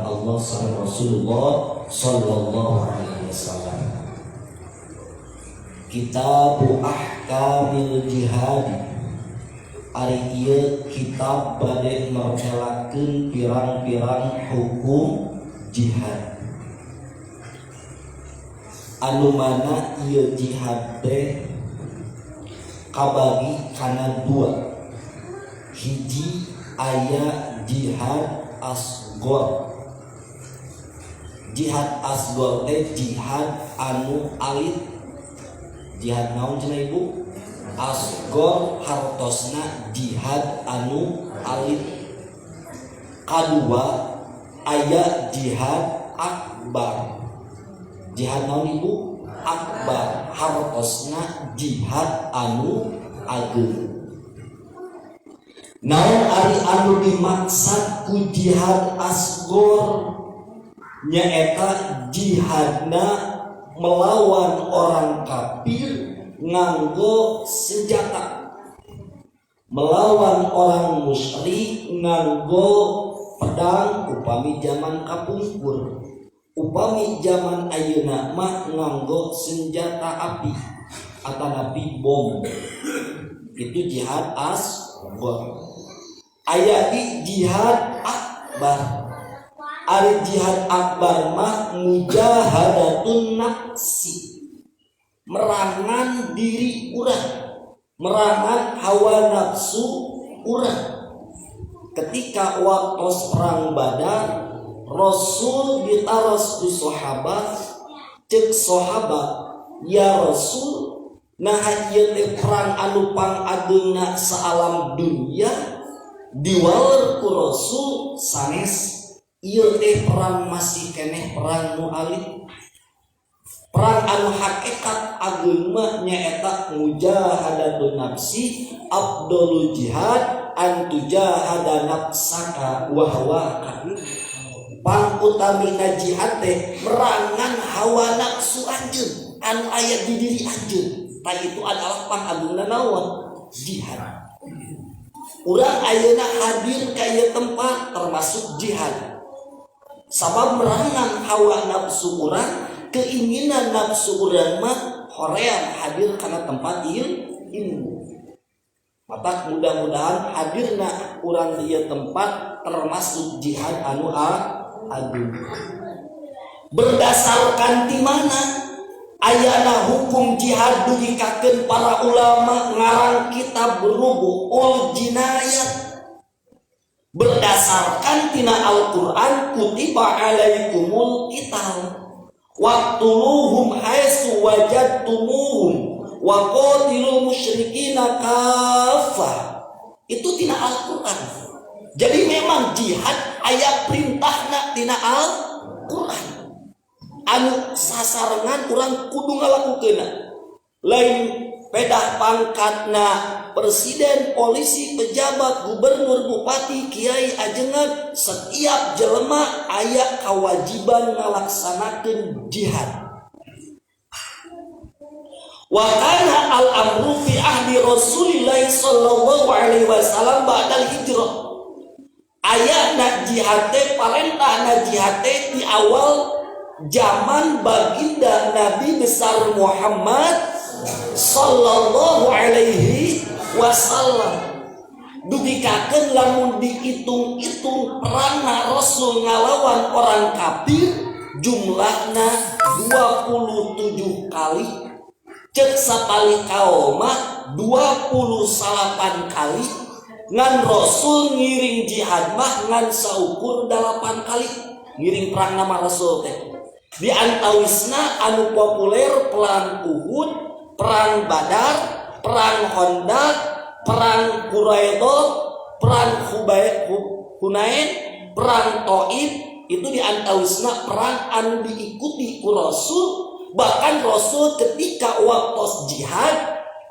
Allah sama Rasulullah sallallahu alaihi wasallam. Kitabu ahkamil jihad. Ari ieu kitab bade mertelakeun pirang-pirang hukum jihad. Anu mana ieu jihad teh kabagi kana dua. Hiji aya jihad asghar. Jihad asghar teh jihad anu alit. Jihad naon cenah Ibu? Asghar hartosna jihad anu alit. Kadua aya jihad akbar. Jihad naon Ibu? Akbar hartosna jihad anu ageung. Naon ari anu dimaksud ku jihad asghar? Nyaeta jihadna melawan orang kafir nganggo senjata, melawan orang musyrik nganggo pedang upami zaman kapungkur, upami zaman ayeuna mah nganggo senjata api atanapi bom. Itu jihad asghar. Aya di jihad akbar. Ari jihad akbar mah mujahadatun nafsi, merangan diri urang, merangan hawa nafsu urang. Ketika waktu perang Badar, Rasul ditaros ku sahabat, cek sahabat, ya Rasul, nah ieu teh perang anu pangadeungna saalam dunia, diwaler ku Rasul sanes ieu teh perang masih keneh perang nu alit. Perang anu hakikat ageung mah nyaeta mujahadatun nafsi afdalul jihad an tujahada nafsaka wa huwa kafir. Pangutamina jihad teh merangan hawa nafsu anjeun anu aya di diri anjeun. Tah itu adalah pangageungna naon? Jihad. Urang ayeuna hadir ka ieu tempat termasuk jihad. Sabab merangan hawa nafsu urang, keinginan nafsu urang mah hoream hadir kana tempat ilmu. Maka mudah-mudahan hadirna urang di tempat termasuk jihad anu agung. Berdasarkan di mana ayana hukum jihad dugikakeun para ulama ngarang kitab Rubu'ul Jinayat. Berdasarkan tina Al-Quran, kutiba alaikumul qital waqtuluhum haitsu wajadtumuhum wa qatilul musyrikina kaffah. Itu tina Al-Quran. Jadi memang jihad aya perintahna tina Al-Quran. Anu sasarengan urang kudu ngalakukeunna. Lain pedah pangkatna presiden, polisi, pejabat, gubernur, bupati, kiai, ajengan, setiap jelema aya kewajiban ngalaksanakeun jihad. Wa kana al-amru fi ahdi Rasulillah sallallahu alaihi wasallam ba'dal hijrah. Aya na jihad teh parentahna jihad teh di awal zaman baginda Nabi besar Muhammad sallallahu alaihi wasallam. Dugikakeun lamun dihitung-hitung perangna Rasul ngalawan orang kafir jumlahna 27 kali. Cek sapali kaoma 28 kali. Ngan Rasul ngiring jihad mah ngan saukur 8 kali. Ngiring perang nama Rasul teh. Di antawisna anu populer perang Uhud, perang Badar, perang Khandaq, perang Quraidah, perang Hunain, perang Taif. Itu di antawisna perang anu diikuti ku Rasul. Bahkan Rasul ketika waktu jihad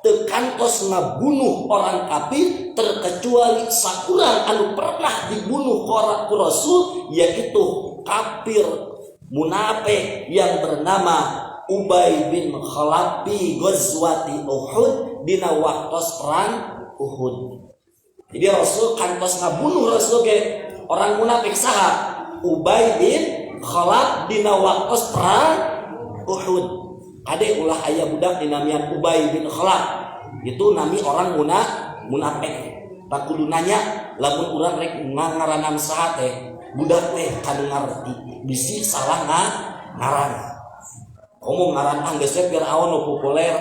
tekantos ngabunuh orang kafir terkecuali sakurang anu pernah dibunuh ku Rasul, yaitu kafir munafik yang bernama Ubay bin Khalaf fi ghazwati Uhud dina waktos perang Uhud. Jadi Rasul kantos ngabunuh Rasul ke orang munafik saha Ubay bin Khalaf dina waktos perang Uhud. Ade ulah aya budak dinamian Ubay bin Khalaf. Itu nami orang munafik. Tak kudu nanya lamun urang rek ngaranan saha teh budak teh kanu ngarti bisi salah ngaran. Ngomong ngaran geus Firaun nu populer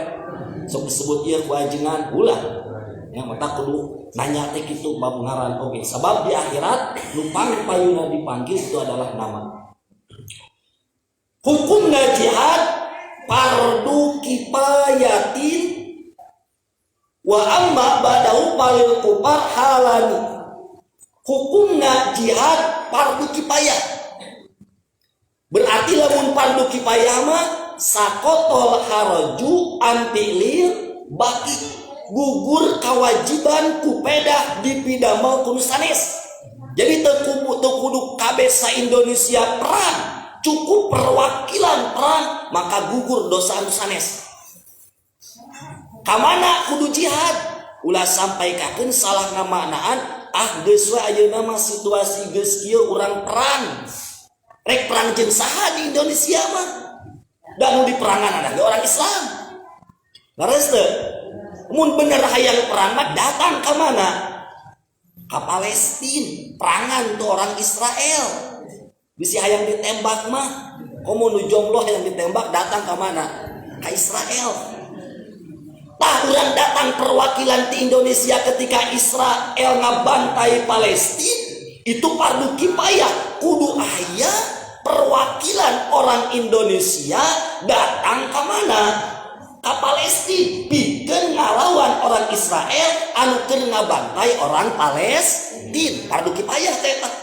sok disebut ieu ku ajengan ulah. Yang mata kudu nanya teh kitu bab ngaran oge. Sabab di akhirat nu payuna dipanggil itu adalah nama. Hukumna jihad fardu kifayatin wa amma ba'dahu palil kufar halani. Hukumna jihad fardu kifayah. Berarti lamun fardu kifayah mah sakotol haraju antilir baki. Gugur kewajiban kupedah dipidamel kudu sanes. Jadi teu kudu kabeh sa Indonesia perang, cukup perwakilan perang maka gugur dosa anu sanes. Kamana kudu jihad? Ulah sampaikakeun salah ngamaknaan geus we ayeuna mah situasi geus kieu urang perang. Rek perang jeung saha di Indonesia mah? Da nu di perangan ada orang Islam. Laras teu? Mun bener hayang perang mah datang ke mana? Ke Palestina. Perangan tuh orang Israel. Bisi hayang ditembak mah. Komo nu jomblo hayang ditembak datang ke mana? Ke Israel. Tah urang datang perwakilan di Indonesia ketika Israel ngabantai Palestina. Itu fardu kifayah. Kudu aya perwakilan orang Indonesia datang ke mana? Ka Palestina pikeun ngalawan orang Israel anu keur ngabantai orang Palestina. Fardu kifayah teh tah.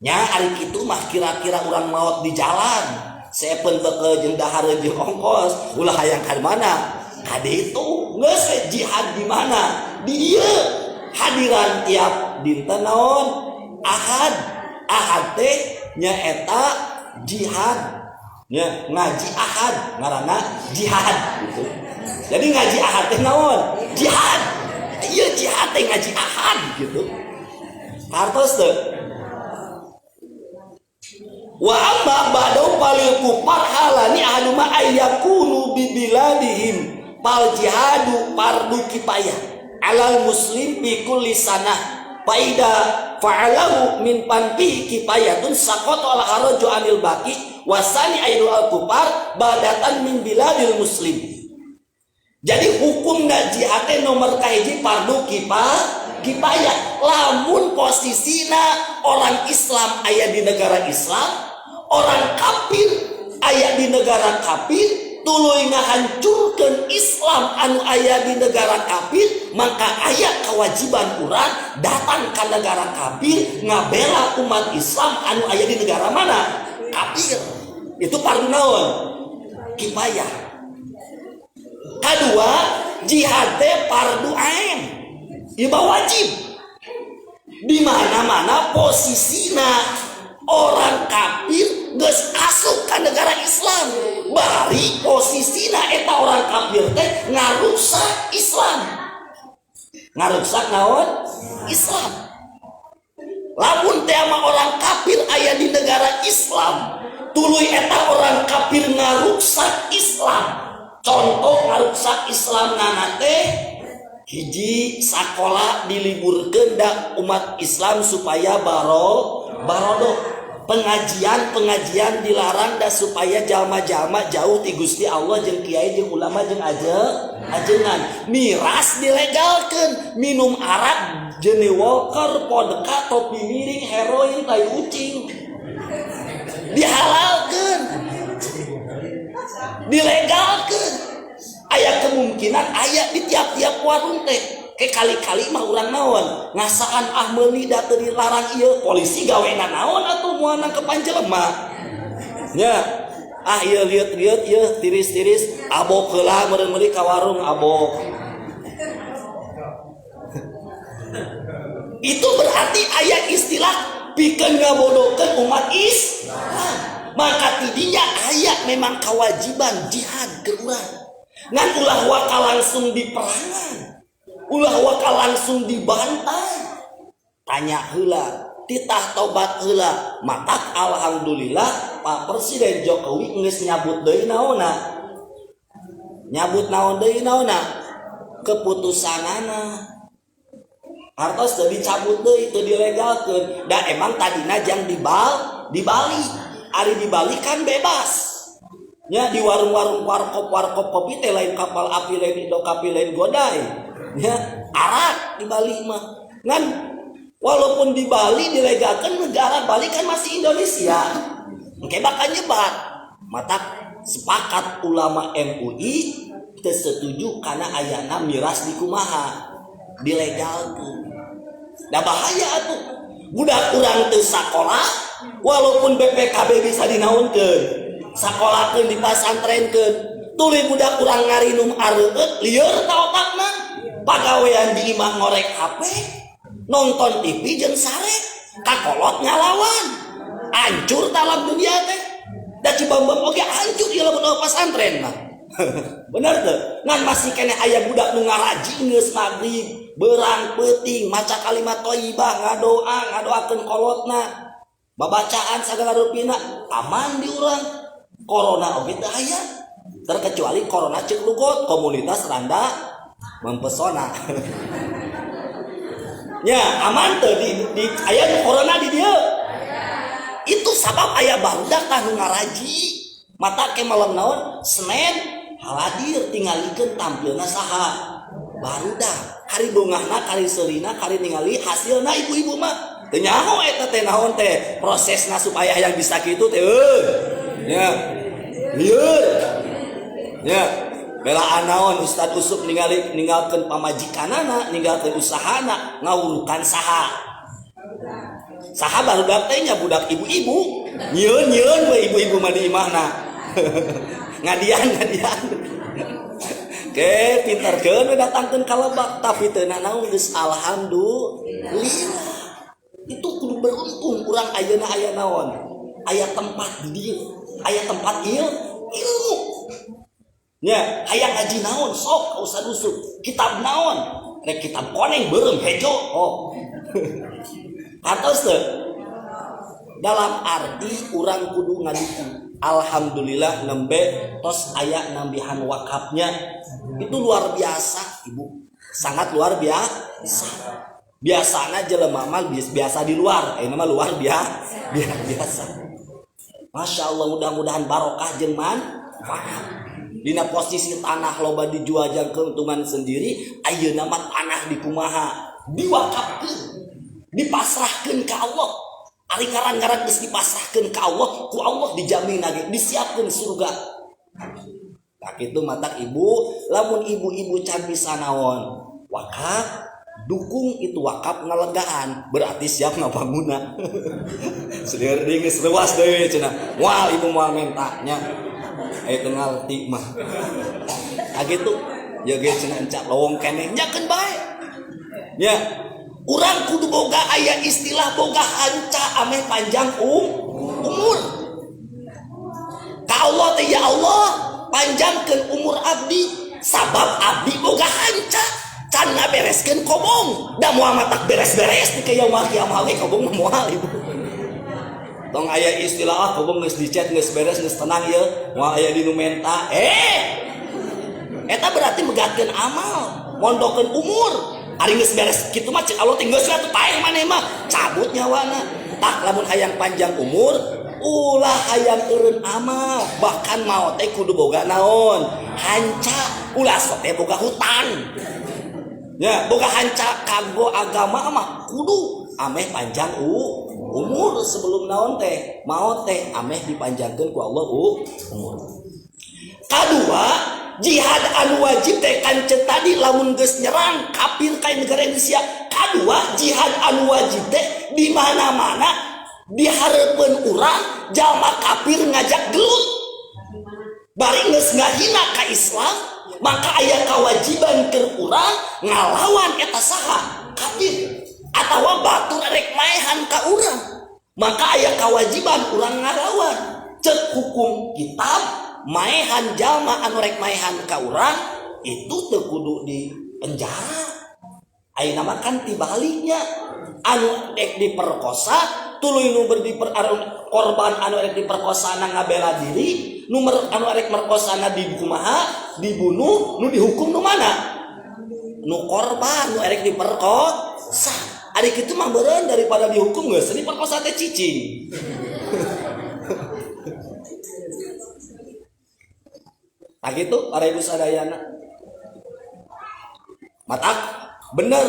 Nya ari kitu mah kira-kira urang maot di jalan, sepen beukeul jeung dahar jeung ongkos, ulah hayang ka mana? Ka ditu geus jihad di mana? Di dieu hadiran tiap dinten naon? Ahad. Ahad teh nya eta jihad. Ya, ngaji ahad ngaranna jihad gitu. Jadi ngaji ahad teh naon? Jihad. Ieu jihad teh ngaji ahad gitu. Artos teu? Wa amma ba'du palil kufar halani ahluma ayyakunu bi biladihim fal jihadu fardu kifayah alal muslim bi kulli sanah. Faida fa'alahu min panfi kifayatun saqata al haraju anil baqi wasani aidul al-kufar badatan min biladil muslim. Jadi hukum jihad nomor kahiji fardu kifayah. Lamun posisina orang Islam aya di negara Islam, orang kafir aya di negara kafir, tuluy ngahancurkeun Islam anu aya di negara kafir, maka aya kewajiban urang datang ke negara kafir ngabela umat Islam anu aya di negara mana? Kafir. Itu fardu naon? Kifayah. Kedua, jihad teh fardu ain. Ieu wajib. Di mana-mana posisina orang kafir geus asup ka negara Islam, bari posisina eta orang kafir teh ngarusak Islam. Ngarusak naon? Islam. Lamun teh mah orang kafir aya di negara Islam, tuluy eta orang kafir ngarusak Islam. Contoh ngarusak Islam nana teh hiji sakola diliburkeun da umat Islam supaya barodoh. Pengajian dilarang dah supaya jalma-jalma jauh ti Gusti Allah jeung kiai jeung ulama jeung ajengan. Miras dilegalkeun, minum arak, jeuni walker, vodka, topi miring, heroin, tai ucing. Dihalalkeun. Dilegalkeun. Aya kemungkinan aya di tiap-tiap warung teh. Kali-kali mah urang naon ngasaan meuli da teu dilarang ieu polisi gawena naon atuh moal nangkepan jelema nya ieu liut-liut ieu tiris-tiris abok heula meureun-meuli ka warung abok. Itu berarti aya istilah pikeun ngabodohkeun umat Islam. Maka tidinya aya memang kewajiban jihad ke urang ngan ulah waka langsung diperangan, ulah waka langsung dibantai. Tanya heula titah tobat heula matak alhamdulillah Pak Presiden Jokowi geus nyabut deui naonna keputusanana hartos teu dicabut deui teu dilegalkeun da emang tadina jang di Bali ari di Bali kan bebas nya di warung-warung warkop kopi teh lain kapal api lain idokapi lain godai nya arak di Bali mah ngan walaupun di Bali dilegalkan negara Bali kan masih Indonesia engke bakal nyebar mata sepakat ulama MUI teu setuju karena ayana miras di kumaha dilegalkeun da bahaya atuh budak urang teu sakola walaupun BPKB bisa dinaunkeun sakolahkeun di pasantrenkeun tuluy budak urang ngarinum areueut lieur ta otakna pagawean di imah ngorek HP nonton TV jeung sare kakolot ngalawan hancur dalam dunia teh da Cibambam oge hancur ieu lamun pasantren mah bener teu ngan masih kene aya budak nu ngaraji geus magrib beurang peuting maca kalimat thayyibah ngadoakeun kolotna babacaan sagala rupina aman di urang corona oge teu aya terkecuali corona ceuk lugot komunitas randa mempesona nya aman teu di aya corona di dieu itu sabab aya barudak tah nu ngaraji mata ke malam naon Senin haladir tingalikeun tampilna saha barudak kari bongahna kari seulina kari ningali hasilna ibu-ibu mah teu nyaho eta teh naon teh prosesna supaya yang bisa kitu teh nya lieur nya belaan naon Ustad Usuk ninggalkeun pamajikanana ninggalkeun usahana ngawurukan saha barudak teh nya budak ibu-ibu nyieun we ibu-ibu mah di imahna ngadian ke pinterkeun we datangkeun ka lebak tapi teu naon geus alhamdulillah itu kudu beruntung urang ayeuna aya naon aya tempat di dieu aya tempat ilmu nya hayang ngaji naon sok ka Ustad Usuk kitab naon rek kitab koneng beureum hejo atos teu dalam arti urang kudu ngadukung alhamdulillah nembe tos aya nambihan wakafnya itu luar biasa ibu sangat luar biasa biasana jelema mah biasa di luar mah luar biasa Masya Allah mudah-mudahan barokah jeung manfaat dina posisi tanah loba dijual jeung keuntungan sendiri ayeuna mah tanah di kumaha diwakafkeun dipasrahkeun ka Allah ari ngaran-ngaran geus dipasrahkeun ka Allah ku Allah dijamin lagi disiapkeun surga tak kitu matak ibu lamun ibu-ibu can bisa naon wakaf dukung itu wakaf ngalegaan berarti siap ngabangunna seueur deui geus leuwas deui cenah moal ibu moal mentanya teu ngalti mah kagitu ya ge cenah encak lowong keneh nyakeun bae nya urang kudu boga aya istilah boga hanca ameh panjang umur ka Allah teh ya Allah panjangkeun umur abdi sabab abdi boga hanca can ngabereskeun kobong da moal matak beres-beres di yaumul kiamah we kobong moal ibu tong aya istilah kobong geus dicet geus beres geus tenang ieu moal aya di nu menta eta berarti megatkeun amal mondokeun umur ari geus beres kitu mah cek Allah teh geus atuh paeh maneh mah cabut nyawana tak lamun hayang panjang umur ulah hayang eureun amal bahkan maot teh kudu boga naon hanca ulah sok teh boga hutang ya boga hanca kanggo agama mah kudu ameh panjang umur sebelum naon teh maot teh ameh dipanjangkeun ku Allah umur. Kadua jihad anu wajib teh kanceun tadi lamun geus nyerang kafir ka negara Indonesia. Kadua jihad anu wajib teh di mana-mana dihareupeun urang jalma kafir ngajak gelut bari geus ngahina ka Islam maka aya kewajiban keur urang ngalawan eta saha kafir atawa batur rek maehan ka urang maka aya kewajiban urang ngalawan cek hukum kitab maehan jalma anu rek maehan ka urang itu teu kudu di penjara ayeuna mah kan tibaliknya anu rek diperkosa tuluy nu korban anu rek diperkosa ngabela diri nomor anu rek merkosana kumaha dibunuh nu dihukum nu mana nu korban nu rek diperkosa ari kitu mah beureun daripada dihukum geus diperkosa teh cicing. Nah gitu para ibu sadayana matak bener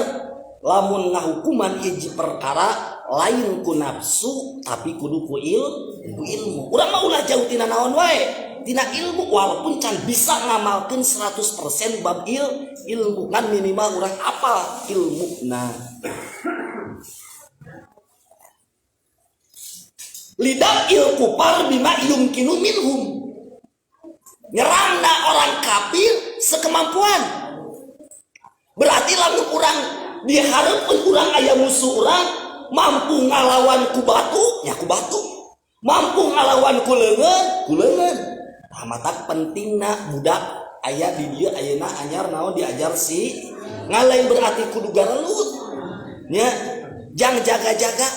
lamun ngahukuman hiji perkara lain ku nafsu tapi kudu ku ilmu. Urang mah ulah jauh tina naon wae tina ilmu walaupun can bisa ngamalkeun 100% bab ilmu kan minimal urang apal ilmuna. Lidah kufar bima yumkinu minhum. Nyerangna orang kafir sekemampuan. Berarti lamun urang diharapkeun urang aya musuh urang mampu ngalawan ku batu, nya ku batu. Mampu ngalawan ku leungeun. Nah, matak pentingna budak aya di dieu ayeuna anyar naon diajar si ngalain berarti kudu garelut. Nya jang jaga-jaga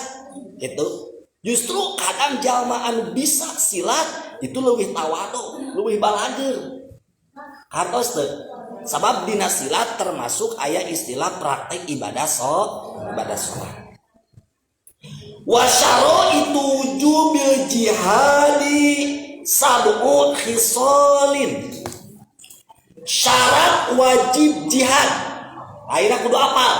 gitu. Justru kadang jalma anu bisa silat itu leuwih tawadu, leuwih balager. Hartos teu? Sabab dina silat termasuk aya istilah praktek ibadah salat. Wa syaraitu wujubil jihadi sab'u khisalin. Syarat wajib jihad. Ayeuna kudu apal.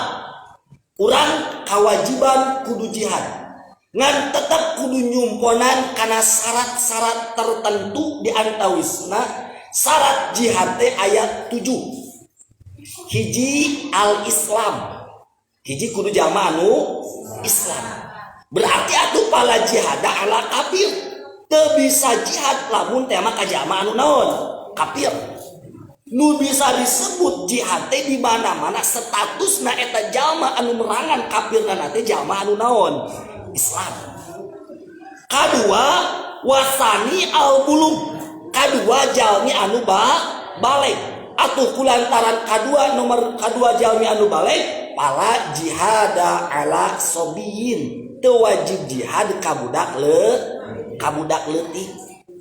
Urang kawajiban kudu jihad. Ngan tetap kudu nyumponan karena syarat-syarat tertentu di antawisna syarat jihad teh ayat 7. Hiji al-Islam. Hiji kudu jalma anu Islam. Berarti atuh pala jihad ala kafir. Teu bisa jihad lamun teh mah ka jalma anu naon? Kafir. Nu bisa disebut jihad teh di mana-mana statusna eta jalma anu merangan kafirna teh jalma anu naon? Islam. Kadua wasani al-bulug. Kadua jalmi anu balik. Atuh kulantaran kadua jalmi anu balik pala jihada ala sobiyin. Teu wajib jihad kabudak leutik.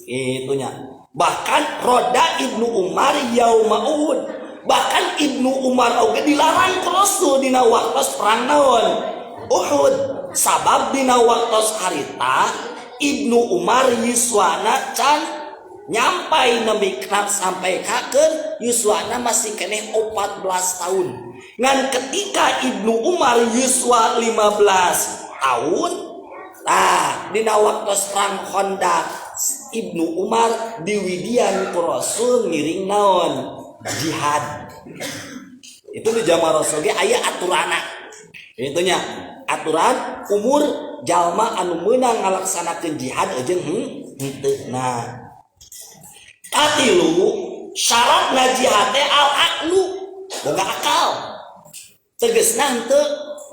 Itunya. Bahkan roda Ibnu Umar yauma Uhud. Bahkan Ibnu Umar oge dilarang ku Rasul dina waktos perang naon? Uhud. Sabab dina waktos harita Ibnu Umar yuswana can nyampai nepi sampai kakeun yuswana masih keneh 14 tahun. Ngan ketika Ibnu Umar yuswa 15 tahun, nah dina waktos perang Khandaq Ibnu Umar diwidian ku Rasul ngiring naon? Jihad. Itu di zaman Rasul ge aya aturana. Itunya aturan umur jalma anu meunang ngalaksanakeun jihad jeung henteu. Nah, katilu syaratna jihad teh al aqlu, boga akal. Tegasna henteu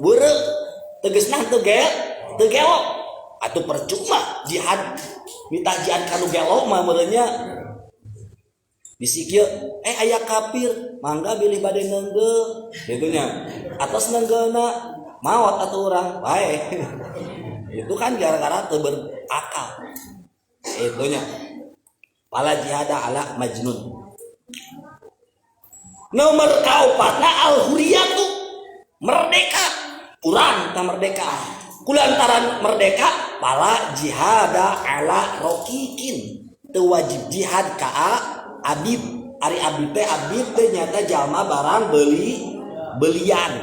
beureuh, tegasna henteu gelok. Atuh percuma jihad mita jihad kanu gelok mah meureun nya. Bisi kieu aya kafir, mangga bilih bade neunggeuh. Kitu nya. Atos neunggeuna maot atuh urang bae. Itu kan gara-gara teu berakal. Itunya. Pala jihada ala majnun. Nomor kaopatna al-huriyatu merdeka. Urang ta merdeka. Kulantaran merdeka pala jihada ala rokikin. Teu wajib jihad ka abid. Ari abid teh nyata jalma barang belian.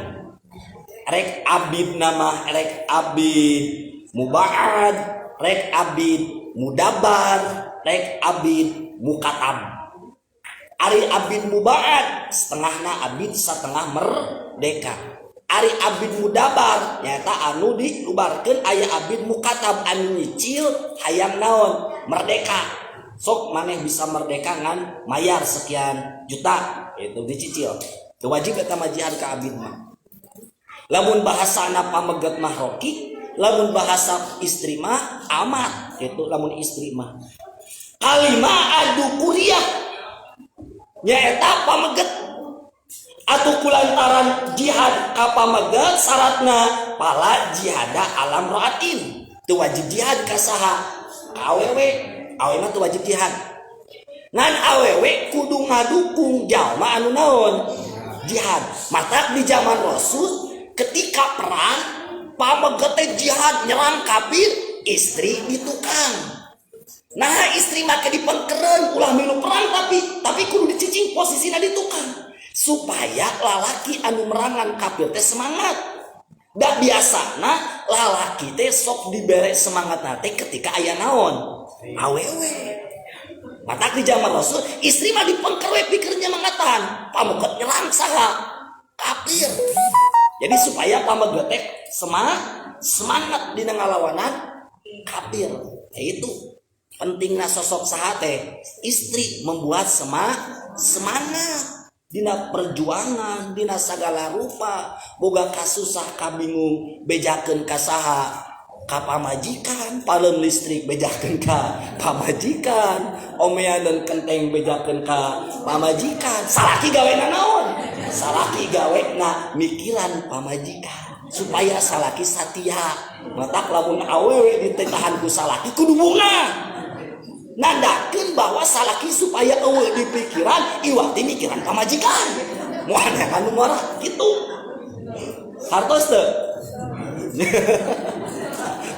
Rek abid nama rek abid muba'ad, rek abid mudabar, rek abid mukatab. Ari abid muba'ad setengahna abid setengah merdeka. Ari abid mudabar nyata anu dilubarkeun aya abid mukatab anu nyicil hayang naon merdeka. Sok maneh bisa merdeka ngan mayar sekian juta itu dicicil. Teu wajib eta mah jihad ka abid mah. Lamun bahasana pameget mah roki, lamun bahasa istri mah amat, itu lamun istri mah. Kalimah adu kuliah, nyaeta pameget. Atuh kulantaran jihad kapamageut syaratna pala jihada alam raatin teu wajib jihad ka saha awewe mah teu wajib jihad ngan awewe kudu ngadukung jalma anu naon jihad mata di zaman Rasul ketika perang pamageut jihad nyerang kafir istri ditukang nah istri make dipengkereun ulah milu perang tapi kudu dicicing posisina ditukang supaya lalaki anu merangan kafir teh semangat. Da biasana lalaki teh sok dibere semangat nate ketika aya naon awewe. Matak di zaman Rasul istri mah dipengker pikirnya mangatan pamukeut nyerang saha kafir. Jadi supaya pamukeut teh semangat dina ngalawanan kafir. Itu pentingna sosok saha teh istri membuat semangat dina perjuangan dina segala rupa boga kasusah kabingung bejakeun ka saha ka pamajikan palem listrik bejakeun ka pamajikan omeaneun kenteng bejakeun ka pamajikan salaki gawena naon salaki gawena mikiran pamajikan supaya salaki satia matak lamun awewe ditetahan ku salaki kudu bunga nandakeun bahwa salaki supaya eueuh di pikiran iwati mikiran pamajikan moal anu ngora kitu hartos teu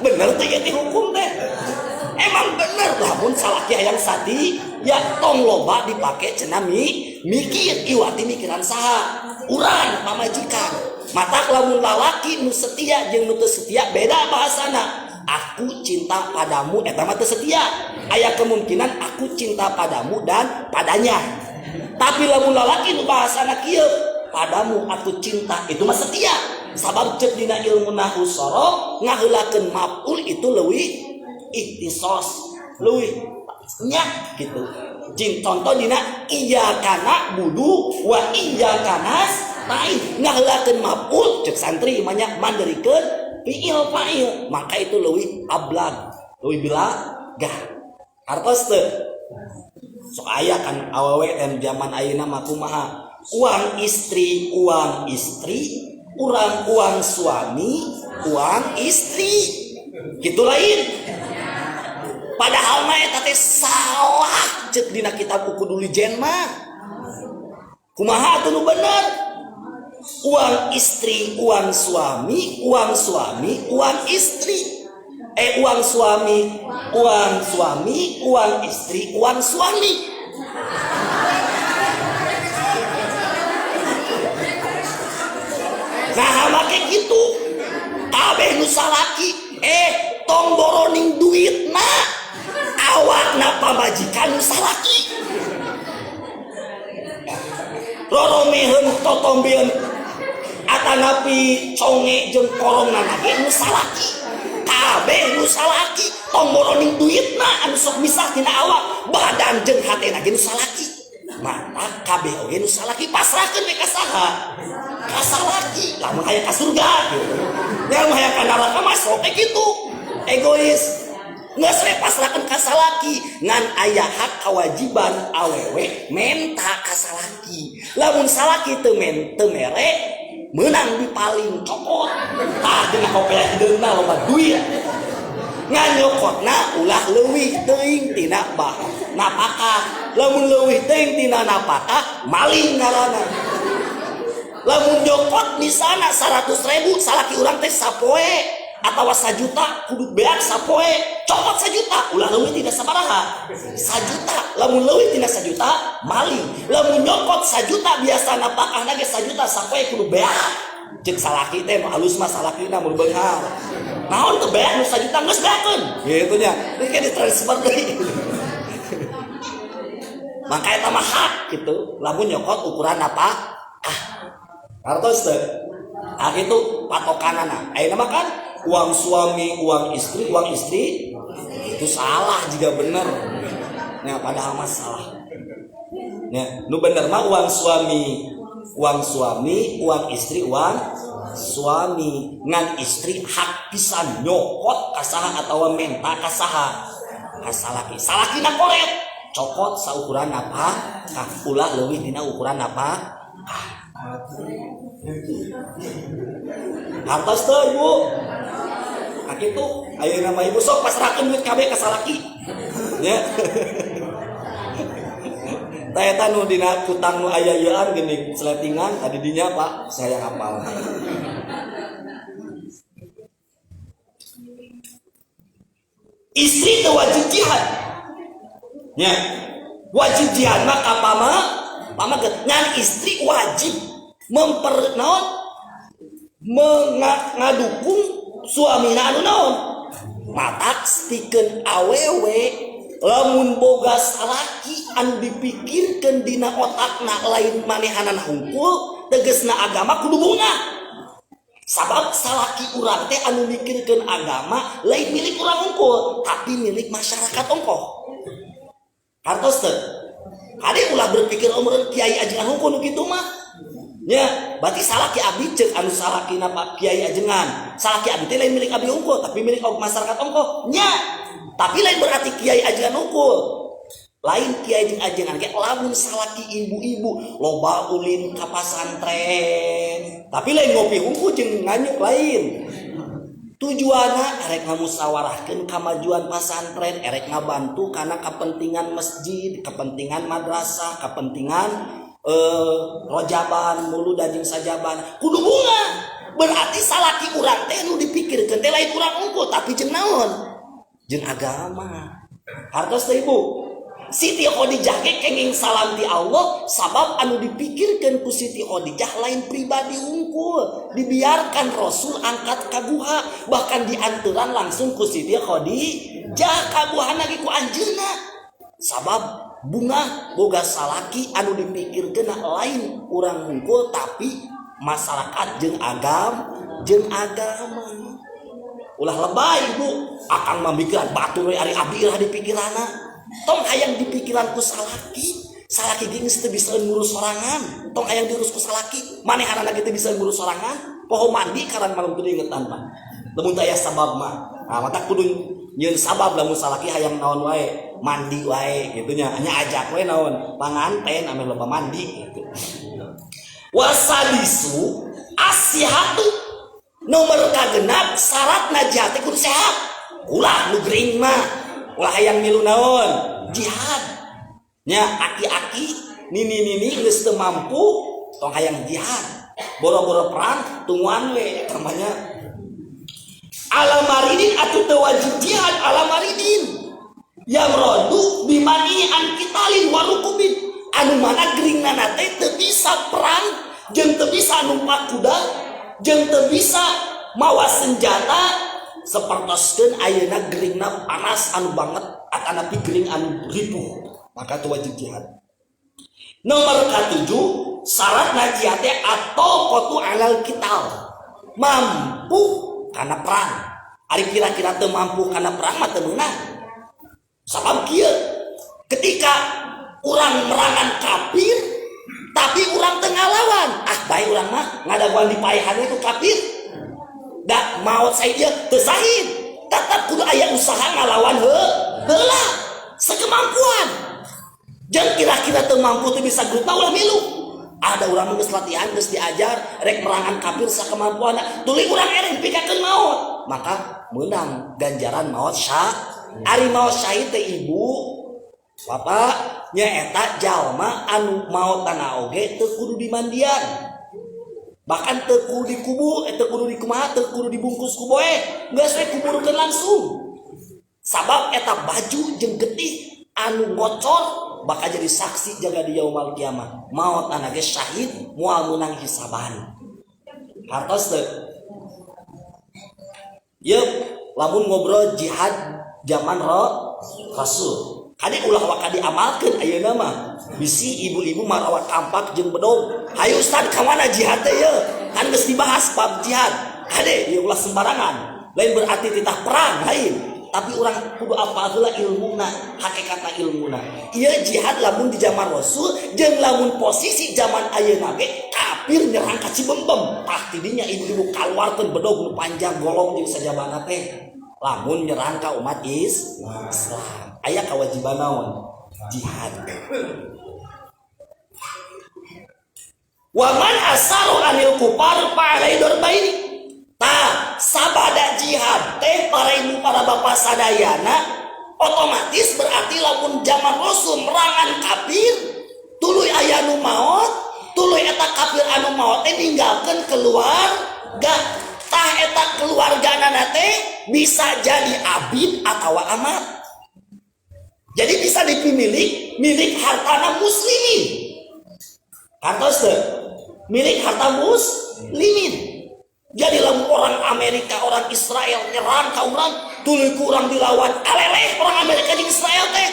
bener teh ieu hukum teh emang bener lamun salaki hayang sati ya tong loba dipake cenah mikir iwati mikiran saha urang pamajikan matak lamun lalaki nu setia jeung nu teu setia beda bahasana aku cinta padamu eta mah teu setia aya kemungkinan aku cinta padamu dan padanya tapi lamun lalaki nu bahasana kieu padamu aku cinta itu mah setia sabab ceuk dina ilmu nahwu sorof ngaheulakeun maf'ul itu leuwih ikhtisos leuwih nya gitu jeung contoh dina iyyaka na'budu wa iyyaka nasta'in ngaheulakeun maf'ul ceuk santri mah nya manderikeun fi'il fa'il maka itu leuwih ablag leuwih bilagah artos teu sok aya kan awewe dan zaman ayeuna mah kumaha uang istri uang suami uang istri gitu lain padahal mah eta teh salah ceuk dina kitab Ukudul Lijen mah kumaha atuh nu bener uang istri uang suami uang istri uang suami uang istri uang suami nah make gitu kabeh nu salaki tong boroning duitna awakna pamajikan nu salaki roromeheun totombieun atanapi conge jeung korongna ge nu salaki kabeh nu salaki tong boroning duitna anu sok misah tina awak badan jeung hatena ge nu salaki mata kabeh oge nu salaki pasrahkeun we ka saha ka salaki lamun aya ka surga gitu lamun aya ka neraka mah sok kitu egois geus we pasrahkeun ka salaki ngan aya hak kewajiban awewe menta ka salaki lamun salaki teu mere menang di paling cokot tah dina kopea hideungna loba duit nganyokotna ulah leuwih teuing tina napakah lamun leuwih teuing tina napakah maling ngaranna lamun nyokot misalna 100.000 salaki urang teh sapoe atawa 1 juta kudu beak sapoe cokot 1 juta ulah leuwih tina sabaraha 1 juta lamun leuwih tina 1 juta maling lamun nyokot 1 juta biasa napakahna ge 1 juta sapoe kudu beak ceuk salaki teh nu halus mah salakina mun beunghar naon teu beak nu 1 juta geus beakeun kitu nya geus ke ditransfer deui maka eta mah hak kitu lamun nyokot ukuran apa artos teh itu patokanana ayeuna mah kan uang suami uang istri itu salah jika bener nah padahal mah salah nah nu bener mah uang suami uang istri uang suami ngan istri hak pisan nyokot ka saha atawa menta ka saha ka salakina koret cokot saukuran apa ulah leuwih dina ukuran apa Hartos tuh ibu. Kaki tuh, ayo nama ibu sok pasrahkan duit KB ke salaki. Ya. Tayata nu dina kutang nu aya yeuan geuning seletingan tadi dinya Pak, saya hafal. Istri teu wajib jihad. Nya. Wajib jihad mah kapama? Pamageut ngan istri wajib ngadukung suamina anu naon? Matak stikeun awewe lamun boga salaki anu dipikirkeun dina otakna lain manehanan hungkul tegesna agama kudu bunga. Sabab salaki urang teh anu mikirkeun agama lain milik urang hungkul tapi milik masyarakat ongkoh. Hartos teu? Hade ulah berpikir umur kiai ajengan hungkul nu kitu mah. Nya, berarti salaki abdi ceuk anu salakina Pak Kiai ajengan. Salaki abdi teh lain milik abdi hungkul tapi milik masyarakat ongkoh. Nya. Tapi lain berarti kiai ajengan hungkul. Lain kiai jeung ajengan ge lamun salaki ibu-ibu loba ulin ka pasantren. Tapi lain ngopi hungkul jeung nganyuk lain. Tujuanna erek ngamusawarahkeun kamajuan pasantren, erek ngabantu kana kepentingan masjid, kepentingan madrasah, kepentingan rojaban mulu dajing sajaban kudu bunga. Berarti salaki urang teh nu dipikirkeun teh lain urang unggul tapi jeung naon? Jeung agama. Hartos teh Ibu. Siti Khadijah ge kenging salam ti Allah sabab anu dipikirkeun ku Siti Khadijah lain pribadi unggul. Dibiarkan Rasul angkat ka guha bahkan dianturan langsung ku Siti Khadijah ka guha lagi ku anjeunna. Sabab bunga boga salaki anu dipikirkeun lain urang hungkul tapi masyarakat jeung agama. Ulah lebay Ibu, akang mamikiran batur we ari abdi lah di pikiranna. Tong hayang di pikiranku salaki geus teu bisa ngurus sorangan. Tong hayang diurus ku salaki, manehanana teh bisa ngurus sorangan. Poho mandi karang malam kudu ingetan mah. Lamun teu aya sabab mah. Nah, mata kudu nyieun sabab lamun salaki hayang naon wae. Mandi wae gitu nya hanya ajak wae naon panganten ame loba mandi gitu. Wasadisu asihatu nomor kagenap syaratna jihad teh kudu sehat. Ulah nu gering mah ulah hayang milu naon jihad nya aki-aki nini geus teu mampu tong hayang jihad boro-boro perang tungguan we namanya alamaridin atuh teu wajib jihad alamaridin yang rodu bimani an kitalin warukubin anu mana geringnana teh teu bisa perang jeung teu bisa numpak kuda jeung teu bisa mawa senjata sapertoskeun ayeuna geringna panas anu banget atanapi gering anu ripuh maka teu wajib jihad. Nomor ka-7 syaratna jihad teh atoqatu alal qital mampu kana perang. Ari kira-kira teu mampu kana perang mah teu meunang. Sabab kieu ketika urang merangan kafir tapi urang teu ngalawan bae urang mah ngadaguan dipaehan ku kafir da maot saya dia teu sahid tetap kudu aya usaha ngalawan heula sakemampuan. Jangan kira-kira teu mampu teu bisa grup ulah milu. Ada urang geus latihan geus diajar rek merangan kafir sakemampuanna tuluy urang ereng pikakeun maot maka meunang ganjaran maot ari maot syahid teh Ibu Bapak nyaeta jalma anu maotna oge teu kudu dimandian. Bahkan teu kudu dikubur, teu kudu dikumaha, teu kudu dibungkus ku boe, geus we kuburkeun langsung. Sabab eta baju jeung getih anu bocor bakal jadi saksi jaga di yaumul kiamat. Maot ana ge syahid moal meunang hisaban. Hartos teu? Yeup, lamun ngobrol jihad zaman Rasul. Kade ulah waka diamalkeun ayeuna mah. Bisi ibu-ibu marawat kampak jeung bedog. Hayu Ustaz ka mana jihad teh ye? Kan geus dibahas bab jihad. Kade ieu ulah sembarangan. Lain berarti titah perang lain. Tapi urang kudu apal heula ilmuna, hakikatna ilmuna. Ieu jihad lamun di zaman Rasul jeung lamun posisi zaman ayeuna ge kafir nyerang ka Cibembem. Tah tidinya ibu-ibu kaluarkeun bedog nu panjang golong jeung sajabana teh. Lamun nyerang ka umat Islam. Aya kewajiban naon? Jihad. Waman asaru anil kupar palai dorbaini. Tah sabada jihad teh para bapak sadayana otomatis berarti lamun zaman Rasul merangan kafir tuluy aya nu maot tuluy eta kafir anu maot teh ninggalkeun keluarga. Tah eta keluargana teh bisa jadi abid atawa amat. Jadi bisa dipilih milik hartana muslimin. Hartos teh milik harta muslimin. Jadi lamun orang Amerika, orang Israel nyerang ka urang, tuluy ku urang dilawan aleleh orang Amerika jeung Israel teh.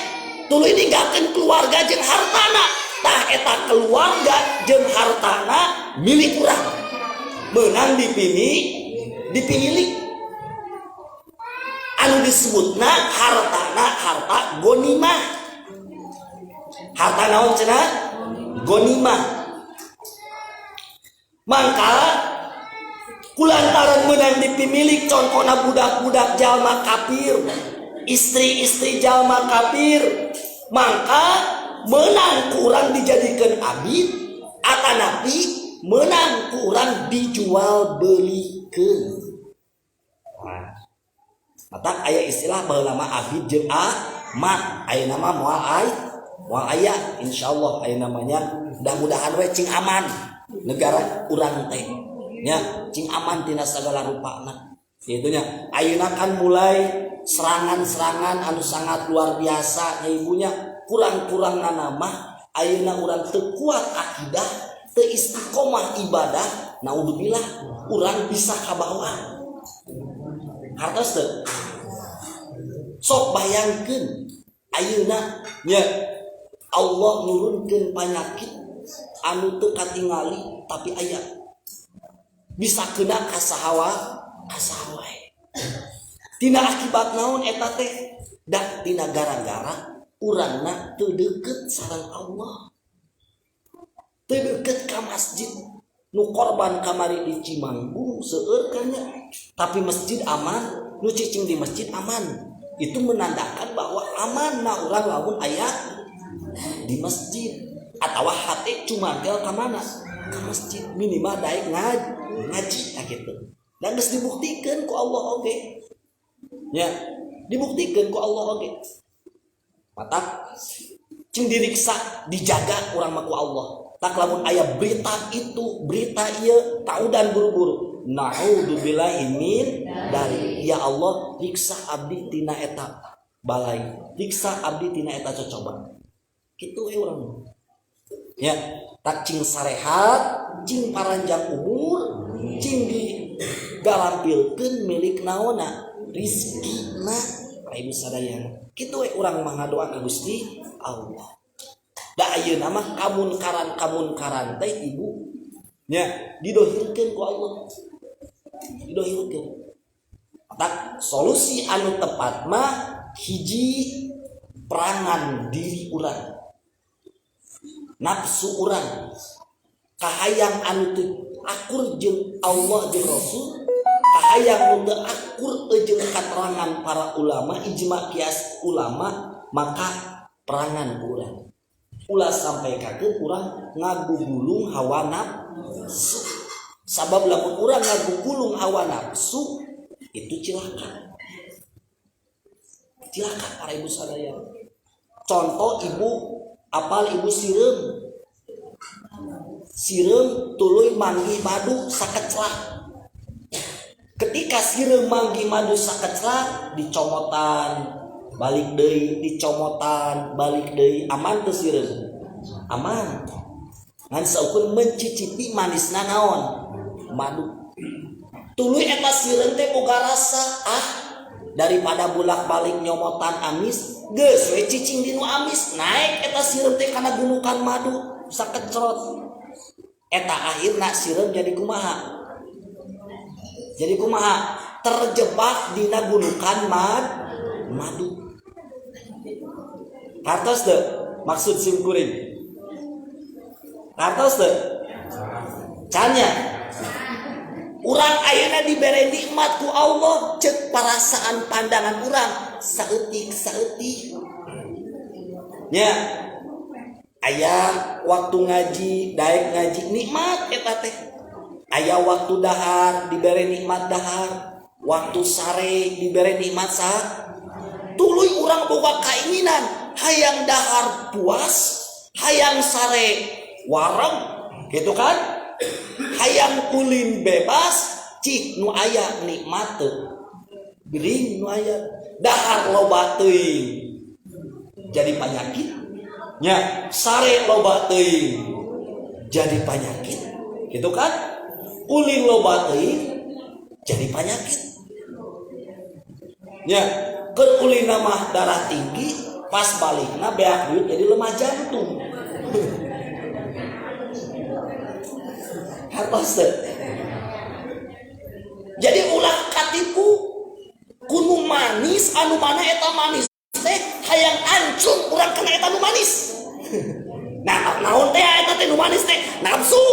Tuluy ninggalkeun keluarga jeung hartana. Tah eta keluarga jeung hartana milik urang. Meunang dipilih. Anu disebutna hartana harta gonimah. Harta naon cenah? Gonimah. Mangka kulantaran menang dipimilik contohna budak-budak jalma kafir, istri-istri jalma kafir, maka menang kurang dijadikan abid atanapi menang kurang dijual belikan. Matak aya istilah baheula mah abid jeung amat, aya nama moal aya insyaallah aya namanya mudah-mudahan we cing aman negara urang teh nya cing aman tina sagala rupana. Itunya ayeuna kan mulai serangan-serangan anu sangat luar biasa nya ibunya kurang-kurangna nama ayeuna urang teu kuat akidah teu istiqomah ibadah naudzubillah urang bisa kabawa hartos teu. Sok bayangkeun ayeuna nya Allah nurunkeun penyakit anu teu katingali tapi aya bisa kena kasahawa tina akibat naon eta teh da tina gara-gara urangna teu deukeut sareng Allah, teu deukeut ka masjid nu korban kamari di Cimanggung seueur kanya tapi masjid aman, nu cicing di masjid aman. Itu menandakan bahwa aman na urang lamun aya di masjid atawa hate cumangkel ka mana ka masjid minimal daek ngaji gitu. Dan geus dibuktikan ku Allah oge. Ya, dibuktikan ku Allah oge. Mata cing diriksa dijaga urang mah ku Allah. Tak lamun aya berita itu, berita ieu taudan buru-buru. Na'udzubillahi min dari ya Allah riksa abdi tina eta balai, riksa abdi tina eta cocoba. Kitu we urang. Ya, tak cing sarehat, cing paranjang umur, cing digalampilkeun milik naonna rizkina ibu sadayana. Kitu we urang mah ngadoa ka Gusti Allah. Da ayeuna mah kamun-karan teh ibu nya didohirkeun ku Allah. Didohirkeun. Tak solusi anu tepat mah hiji perangan diri urang. Nafsu urang kahayang anu teu akur jeung Allah jeung Rasul, kahayang nu teu akur jeung katerangan para ulama ijma qiyas ulama, maka perangan urang ulah sampai kakeun urang ngagugulung hawa nafsu. Sabab lamun urang ngagugulung hawa nafsu itu cilaka para ibu sadaya. Contoh ibu apal ibu sireum tuluy manggih madu sakeclak. Ketika sireum manggih madu sakeclak dicomotan balik deui, dicomotan balik deui, aman teu sireum? Aman. Ngan saukeun mencicipi manisna naon? Madu. Tuluy eta sireum teh boga rasa daripada bolak-balik nyomotan amis, geus we cicing dinu amis, naik eta sireum teh kana gunukan madu sakecrot. Eta akhirna sireum jadi kumaha? Jadi kumaha? Terjebak dina gunukan madu. Kartos teu maksud simkuring? Kartos teu? Canya. Urang ayeuna dibere nikmat ku Allah, cek perasaan pandangan urang saeutik. Ya. aya waktu ngaji daek ngaji nikmat eta teh, aya waktu dahar dibere nikmat dahar, waktu sare dibere nikmat tuluy urang boga keinginan hayang dahar puas, hayang sare warem gitu kan, hayang ulin bebas, cik nu aya nikmat teu geuring nu aya dahar loba teuing jadi penyakit nya, sare loba teuing jadi penyakit gitu kan, ulin loba teuing jadi penyakit nya, keur ulina mah darah tinggi pas balikna beak duit jadi lemah jantung. Hartos teu. Jadi ulah katipu kudu manis anu mana eta manis teh hayang ancung urang kena eta nu manis. Nah, naon teh eta teh nu manis teh nafsu.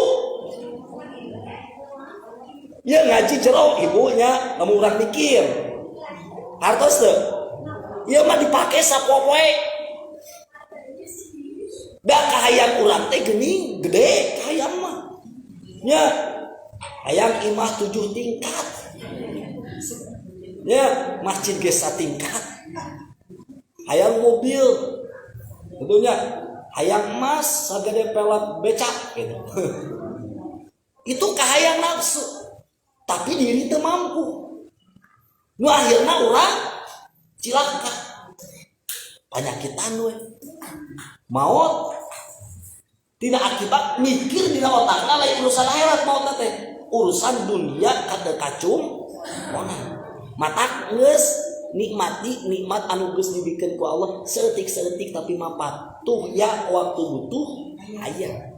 Ya ngaji jero ibunya lamun urang mikir. Hartos teu. Ieu mah dipake sapoe. Da kahayang urang teh geuning gede hayang mah. Nya hayang imah 7 tingkat. Ya, masjid ge satingkat. Hayang mobil. Tentunya hayang emas sagede pelat becak gitu. Itu kahayang nafsu. Tapi diri teu mampu. Nu akhirna urang cilaka. Panyakitan we. Maut tina akibat mikir dina otakna lain urusan akhirat maut teh. Urusan dunia kada kacung. Matak geus nikmati nikmat anu geus dibikeun ku Allah seutik-seutik tapi mapat. Tuh ya waktu butuh aya.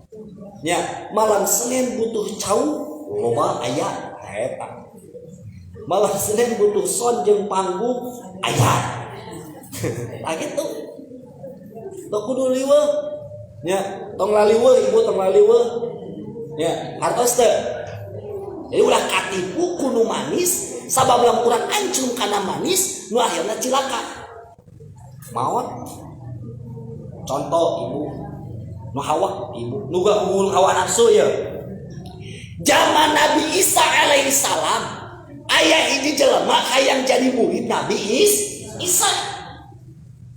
Nya malam Senin butuh cau loba aya eta. Malam Senin butuh son jeung panggung aya. Tah kitu. Teu kudu liweuh. Nya tong laliweuh ibu tong laliweuh. Nya hartos teu. Jadi ulah katipu kudu manis sabab lamun urang ancung kana manis nu akhirna cilaka. Maot. Contoh ibu nu hawa ibu nu gabung hawa nafsu ya. Zaman Nabi Isa alaihi salam aya hiji jelema hayang jadi murid Nabi Isa.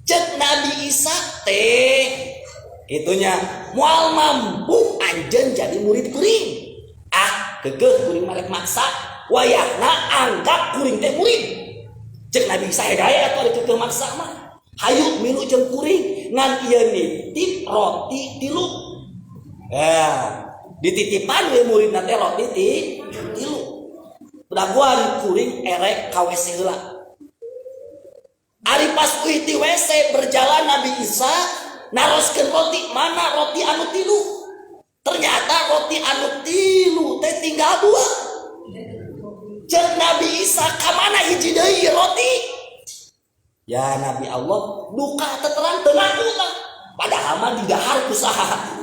Cek Nabi Isa teh itunya moal mampu anjeun jadi murid kuring. Kegeh kuring marek maksa wayahna anggap kuring teh murid. Cek Nabi Isa daya atuh ari kegeh maksa mah. Hayu milu jeung kuring ngan ieu nitip roti 3. Dititipan we muridna teh roti 3. Daguan kuring erek ka WC heula. Ari pas euy ti WC berjalan Nabi Isa naroskeun roti, mana roti anu 3? Ternyata roti anu 3 teh tinggal 2. Cek Nabi Isa ka mana hiji deui roti? Ya Nabi Allah duka teteran teu ngaku tah. Padahal mah didahar ku saha?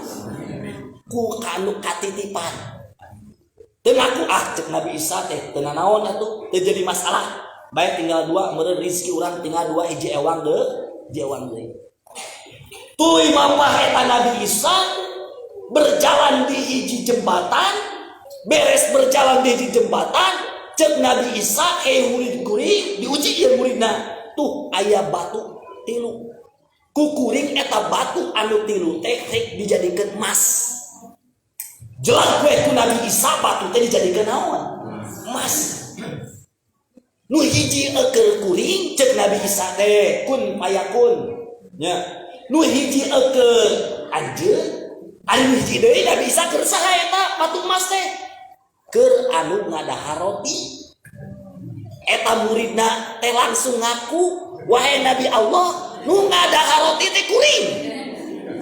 Ku kanu katitipan. Teu ngaku cek Nabi Isa teh teu naon atuh, teu jadi masalah. Bae tinggal 2 meureun rezeki urang tinggal 2 hiji ewang deui. Tuluy mapah eta Nabi Isa berjalan di hiji jembatan, beres berjalan di hiji jembatan, cek Nabi Isa murid kuring diuji ieu muridna. Tuh aya batu 3. Ku kuring eta batu anu 3 teh dijadikeun emas. Jelas gue ku Nabi Isa batu teh dijadikeun naon? Emas. Nu hiji eukeul kuring cek Nabi Isa teh kun payakun. Nya. Nu hiji eukeul anjeun anu hiji deui Nabi Isa keur saha eta batu emas teh? Keur anu ngadahar roti. Eta muridna teh langsung ngaku, "Wahai Nabi Allah, nu ngadahar roti teh kuring."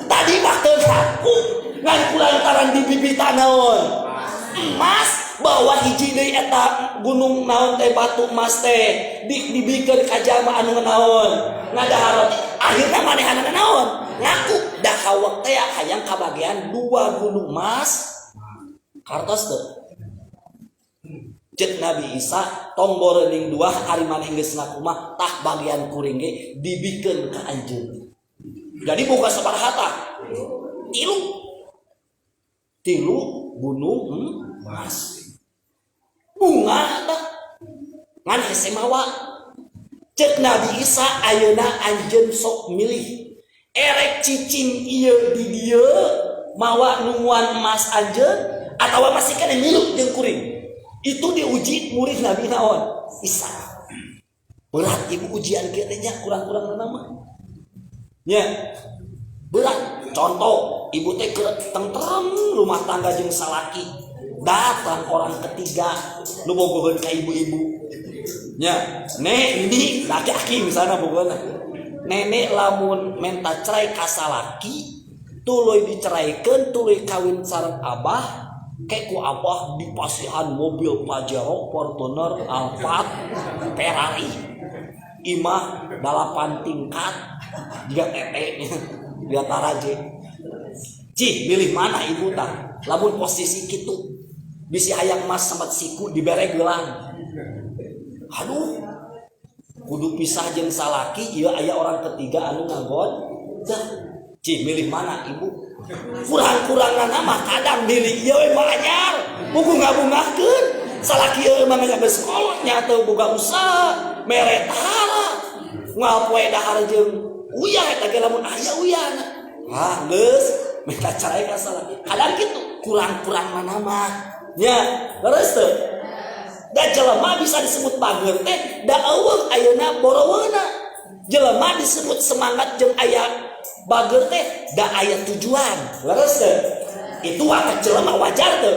Tadi mah teu ngaku, ngan kulantaran di bibita naon? Emas, bawa hiji deui eta gunung naon teh batu emas teh dibikeun ka jalma anu naon? Ngadahar roti. Akhirna manehanna naon? Ngaku dah hawak teh hayang kabagian 2 gunung emas. Kartos teu? Cek Nabi Isa tong boreuning 2 ari maneh geus ngaku mah tah bagian kuring ge dibikeun ka anjeun. Jadi boga sabaraha tah? tilu gunung emas bunga tah ngan hese mawa cek Nabi Isa ayeuna anjeun sok milih erek cicing ieu di dieu mawa nunguan emas anjeun atawa masih kana milu jeung kuring itu diuji murid Nabi naon Isa berat ibu ujian kieu teh nya kurang-kurang nama nya berat contoh ibu teh tentrem rumah tangga jeung salaki datang orang ketiga nu bogoheun ka ibu-ibu nya nek ini laki-laki misalnya bogohna nenek lamun menta cerai ka salaki tuluy diceraikeun tuluy kawin sareng abah kayak ku abah dipasihan mobil Pajero, Fortuner, Alphard, Ferrari imah 8 tingkat juga tete dia taraje cih milih mana ibu tah lamun posisi kitu bisi hayang emas sambat siku dibere gelang aduh kudu pisah jeung salaki ieu aya orang ketiga anu ngagon dah cih milih mana ibu kurang-kurangna mah kadang milih ieu we anyar buku ngabungahkeun salaki ieu mah geus sekolah nya teu boga usaha mere tahara moal poe dahar jeung uyah eta ge lamun aya uyahna geus minta cerai ka salaki kadang kitu kurang-kurang mana mah nya leres teu da jelema bisa disebut bager teh da eueuh ayeuna boroweuna jelema disebut semangat jeung aya bager teh da aya tujuan leres teu itu wae jelema wajar teu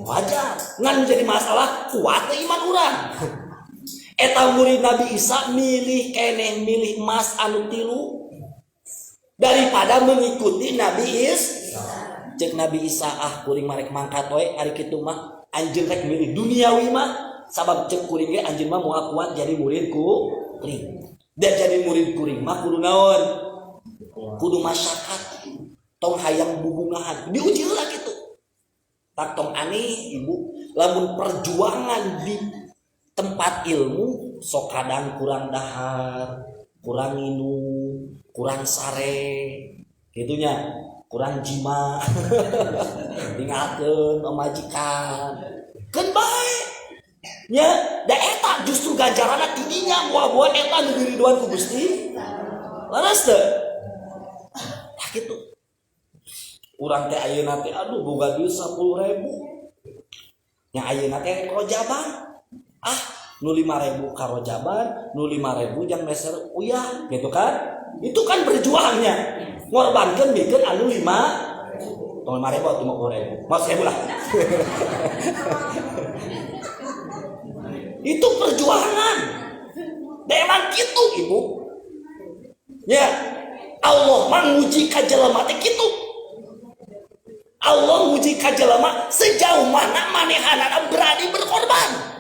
wajar ngan jadi masalah kuat teh iman urang eta murid Nabi Isa milih keneh milih emas anu tilu daripada mengikuti Nabi Isa cek Nabi Isa kuring marek mangkat we ari kitu mah anjeun rek milih duniawi mah sabab cek kuring ge anjeun mah moal kuat jadi muridku kuring dan jadi murid kuring mah kudu naon kudu masyarakat tong hayang bubungahan diuji heula kitu tak tong aneh ibu lamun perjuangan di tempat ilmu sok kadang kurang dahar kurang minum kurang sare gitunya kurang jima tinggalkeun majikan keun bae nya da eta justru ganjaranna tidinya buah-buah eta nu diriduan ku Gusti laras teu tah kitu urang teh ayeuna teh aduh boga duit 10.000 nya ayeuna teh rojaban nu 5.000 ka rojaban nu 5.000 jang meser uyah gitu kan itu kan berjuangnya ngorbankeun bikin anu 5 tong 5.000 atau 50.000 mas 1.000 lah itu perjuangan memang gitu ibu ya Allah menguji ka jelema teh kitu Allah menguji ka jelema sejauh mana manehanana berani berkorban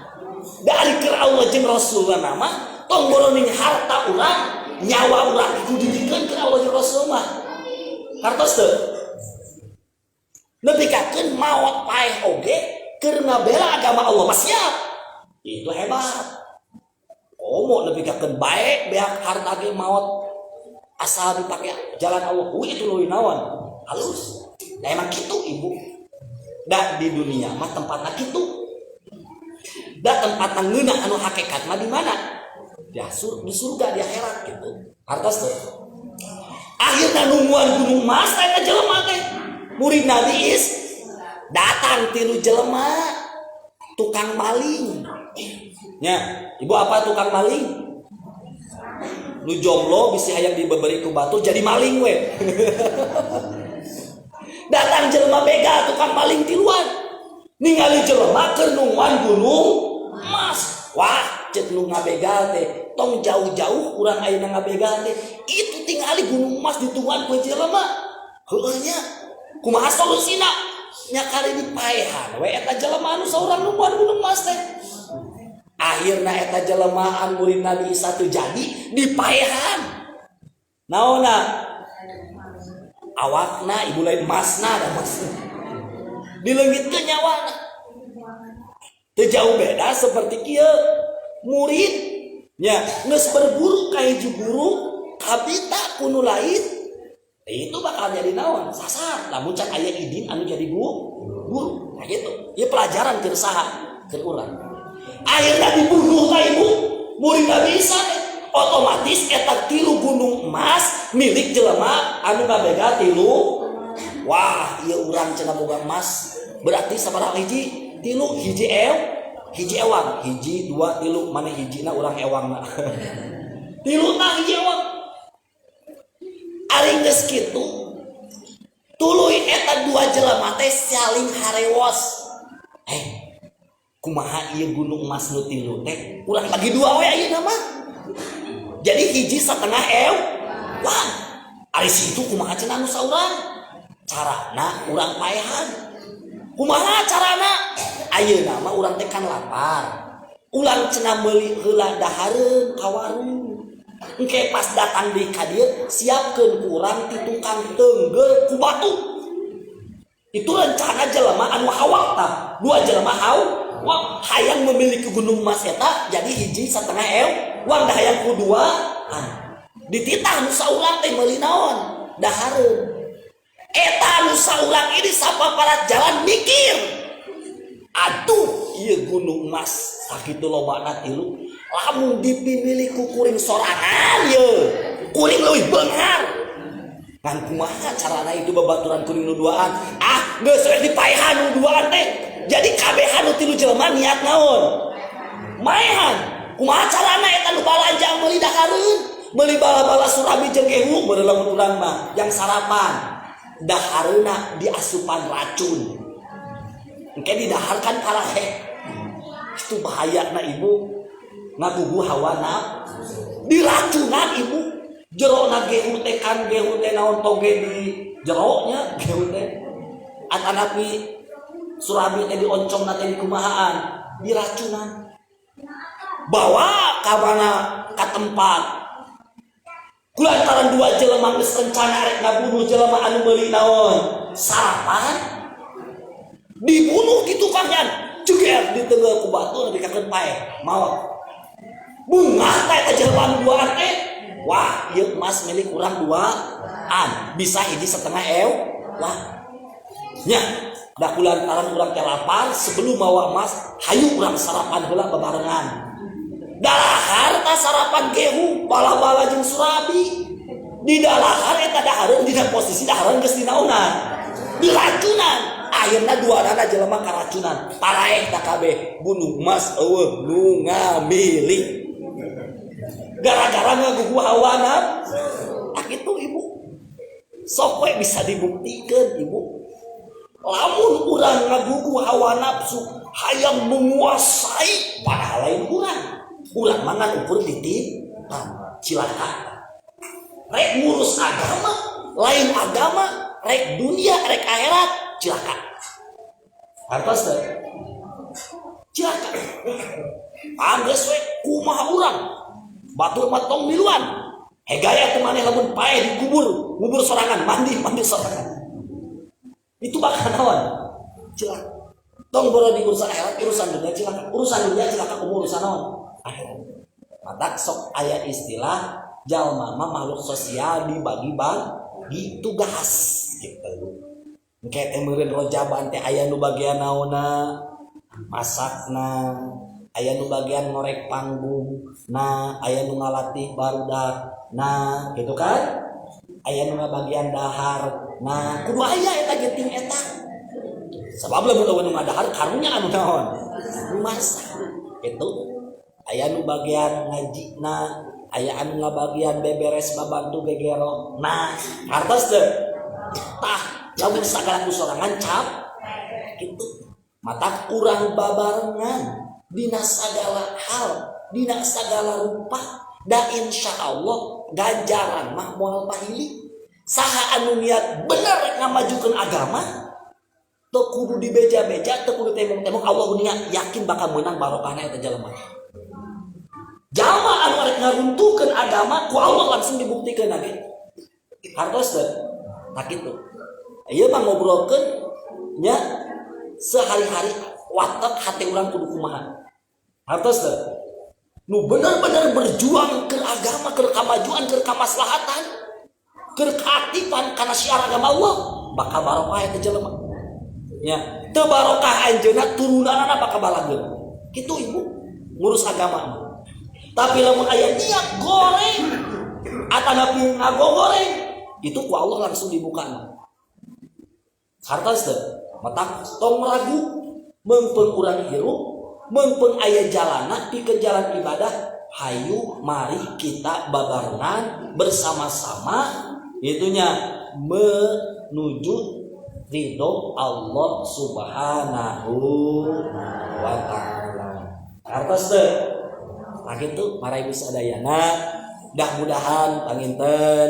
dari keur Allah jeung Rasulullah nama tong boroning harta urang nyawa urang itu didikeun keur Allah jeung Rasul mah kartos teu nepikeun maot paeh oge keur ngabela agama Allah mah siap itu hebat komo nepikeun bae beak harta ge maot asal dipake jalan Allah itu leuwih naon halus da emang kitu ibu da di dunia mah tempatna kitu da tempatna ngeunah anu hakikat mah di mana di surga di akhirat gitu hartos teh akhirna nungguan gunung mas teh jelema teh murid Nabi Is datang tilu jelema tukang maling nya ibu apa tukang maling nu jomblo bisa hayang dibeberi ku batu jadi maling we datang jelema bega tukang maling tiluan ningali jelema keur nungguan gunung emas wah cek nu ngabegal teh tong jauh-jauh urang ayeuna ngabegal teh itu tingali gunung emas ditungguan ku jelema heueuh nya kumaha solusina nya kali dipaehan we eta jelema anu saurang nungguan gunung emas teh akhirna eta jelemaan murid Nabi Isa teh jadi dipaehan naonna awakna ibu lain emasna da mas dileungitkeun nyawana teu jauh beda seperti kieu murid nya geus berburu ka hiji guru kabita kuno lain Itu bakal jadi naon sasar lamun can aya idin anu jadi guru nah gitu ieu pelajaran keur saha keur urang akhirna dibunuh ka ibu muridna bisa otomatis eta 3 gunung emas milik jelema anu ngabega 3 wah ieu urang cenah boga emas berarti sabaraha hiji 3 hiji ewang hiji 2 3 mana hijina urang ewangna 3 hiji ewang ari geus kitu tuluy eta 2 jelema teh saling harewos kumaha ieu gunung emas nu 3 teh urang bagi 2 we ayeuna mah jadi hiji satengah wah ari situ kumaha cenah nu saurang carana urang paehan kumaha carana ayeuna mah urang teh kan lapar ulang cenah meuli heula dahareun ka warung engke pas datang di kadir siapkeun kurang ti tukang teunggeur ku batu itu rencana jelema anu hawak tah 2 jelema wah hayang memiliki gunung emas eta jadi hiji satengah wang dah hayang ku 2 dititah nu saurang teh meuli naon dahareun eta anu saurang ini sapaparat jalan mikir aduh ieu gunung emas sakitu lobana 3 lamun dipilih ku kuring sorangan ye kuring leuwih beunghar ngan kumaha carana itu babaturan kuring nu duaan geus we dipaehan nu duaan teh jadi kabehan nu 3 jelema niat naon maehan kumaha carana eta nu balanja meuli dahareun meuli bala-bala surabi jeung gehu beureuh lamun urang mah yang sarapan dahareuna diasupan racun engke didaharkan parahe itu bahayana ibu ngagugu hawa diracunan ibu jerona gehu teh kan gehu teh naon toge di jeronya gehu teh atanapi surabi teh dioncongna teh di kumahaan diracunan bawa ka mana ka tempat kulantaran 2 jelema geus rencana arek ngabunuh jelema anu meuli naon sarapan dibunuh di tukangnya jeger di tengah ku batu dikakeun pae maot bunga teh eta jelema anu 2 teh wah ieu emas milik urang 2 bisa hiji setengah wah nya da kulantaran urang teh lapar sebelum mawa emas hayu urang sarapan heula babarengan dalahar ta sarapan gehu bala-bala jeung surabi di dalahar eta dahareun dina posisi dahareun geus dinaonan diracunan akhirna 2 dana jelema karacunan paraeh da kabeh gunung emas eueuh nu ngamili gara-gara ngagugu hawana itu ibu sok we bisa dibuktikan ibu lamun urang ngagugu hawa nafsu hayang menguasai padahal lain urang mangan ukur titik cilaka rek ngurus agama lain agama rek dunia rek akhirat cilaka hartos teh cilaka anggeus we kumaha urang batur matong miluan hegaya teu maneh lamun paeh dikubur ngubur sorangan mandi sorangan itu bakal naon cilaka tong boro di urusan akhirat urusan dunia cilaka urusan dunia cilaka urusan naon akhirat mata sok aya istilah jalma mah makhluk sosial dibagi tugas gitu engke teh meureun rojaban teh aya nu bagian naonna masakna aya nu bagian ngorek panggung nah aya nu ngalatih barudak nah gitu kan aya nu bagian dahar nah kudu aya eta geuting eta sabab lamun nu ngadahar karunya anu naon nu masak gitu aya nu bagian ngajina aya anu ngabagian beberes babantu gegero nah hartos teh tah lamun sagala sorangan cap gitu mata kurang babarengan dina sagala hal dina sagala rupa da insyaallah ganjaran mah moal pahili saha anu niat bener ngamajukeun agama teu kudu dibeja-beja teu kudu temong-temong Allah niat yakin bakal menang barokahna eta jalema jalma anu arek ngaruntuhkeun agama ku Allah langsung dibuktikan lagi hartos teh tak kitu ieu mah ngobrolkeun nya sehari-hari watak hati urang kudu kumaha hartos teh nu bener-bener berjuang ke agama ke kemajuan ke kemaslahatan keaktifan karena syiar agama Allah bakal barokah eta jelema nya teu barokah anjeunna turunanna bakal balageun kitu ibu ngurus agama. Tapi lamun aya niat goreng atanapi ngagogoreng itu ku Allah langsung dibuka. Hartos teh matak tong ragu meungpeung urang hirup meungpeung aya jalana pikeun jalan ibadah hayu mari kita babarengan bersama-sama itunya menuju ridho Allah Subhanahu wa taala. Hartos teh gitu para ibu sadayana mudah-mudahan panginten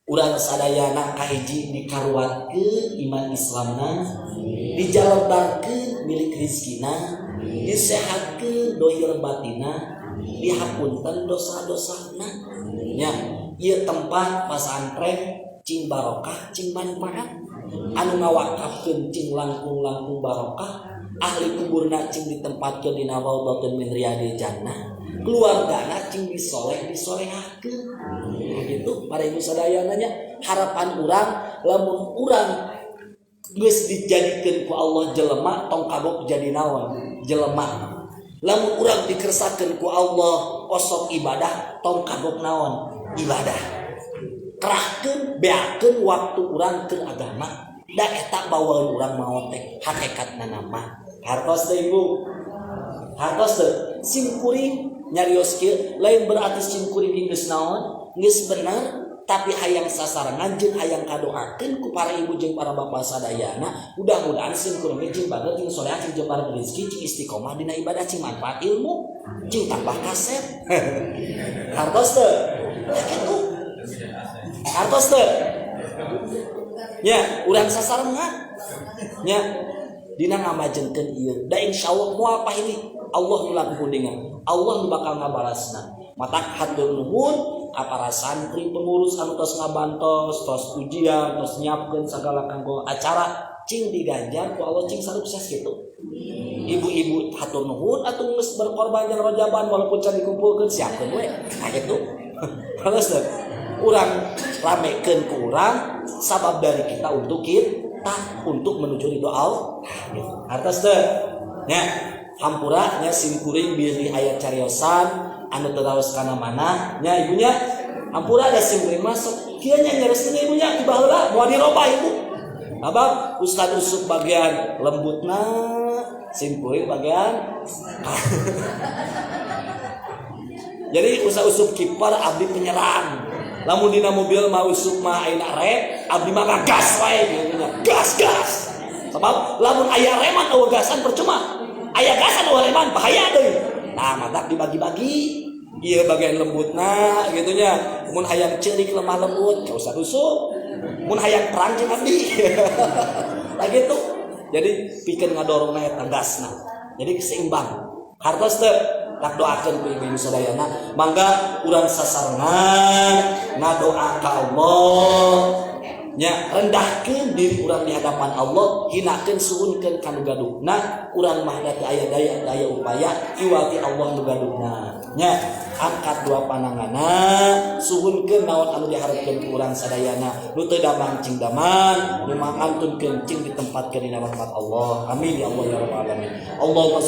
urang sadayana kahiji dikaruatkeun iman Islamna dijalabarkeun milik rezekina disehatkeun dohir batina dihapunten dosa-dosana nya ieu tempat pesantren cing barokah cing manfaat anu ngawakafkeun cing langkung-langkung barokah ahli kuburna cing ditempatkeun dina raudhatun min riyadil jannah keluargana cing disolehahkeun gitu para ibu sadayana nya harapan urang lamun urang geus dijadikeun ku Allah jelema tong kabok jadi naon jelema lamun urang dikersakeun ku Allah osok ibadah tong kabok naon ibadah kerahkeun beakeun waktu urang keur agama da eta bawaan urang maot teh hakikatna nama hartos teh ibu hartos teh simkuring nyarios kieu lain berarti simkuring geus naon geus bener tapi hayang sasarangan jeung hayang kadoakeun ku para ibu jeung para bapak sadayana mudah-mudahan simkuring jeung baget jeung soleha jeung para rezeki jeung istiqomah dina ibadah jeung manfaat ilmu jeung tambah kaset hartos teh kitu hartos teh nya urang sasarengan nya dina ngamajenkeun ieu da insyaallah moal pahili Allah nu langkundingan Allah nu bakal ngabalasna matak hatur nuhun para santri pengurus anu tos ngabantos tos ujian tos nyiapkeun sagala kanggo acara cing diganjar ku Allah cing sarukses kitu ibu-ibu hatur nuhun atuh geus berkorban jeung rojaban walaupun can dikumpulkeun siapkeun we kitu terus urang ramekeun ku urang sabab dari kita untuk menuju ridho Allah. Hartos teh nya hampura nya simkuring bilih aya cariosan anu teraos kana mana nya ibunya hampura ada simkuring masuk kieu nya nyareskeun ibunya ti baheula moal dirobah ibu. Abang Ustaz Usuk bagian lembutna simkuring bagian jadi Ustaz Usuk kiper abdi penyerang. Lamun dina mobil mah usuk mah ayeuna rem abdi mah gas wae gitu gas sebab lamun aya reman eueuh gasan percuma aya gasan eueuh reman bahaya deui nah mantap dibagi-bagi ieu bagian lembutna gitu nya mun hayang ceurik lemah lembut ka usah usuk mun hayang perang jeung abdi nah gitu jadi pikeun ngadorongna eta gasna jadi seimbang hartos teh tak doakeun ku ibu sadayana mangga urang sasarengan ngadoa ka Allah nya rendahkeun diri urang di hadapan Allah hinakeun suhunkeun kana gaduhna urang mah da teu aya daya upaya iwati Allah nu gaduhna nya angkat dua pandanganna suhunkeun naon anu diharepkeun ku urang sadayana nu teu damang cing damang nu mangantunkeun cing ditempatkeun dina rahmat Allah amin ya Allah ya rabbal alamin Allahumma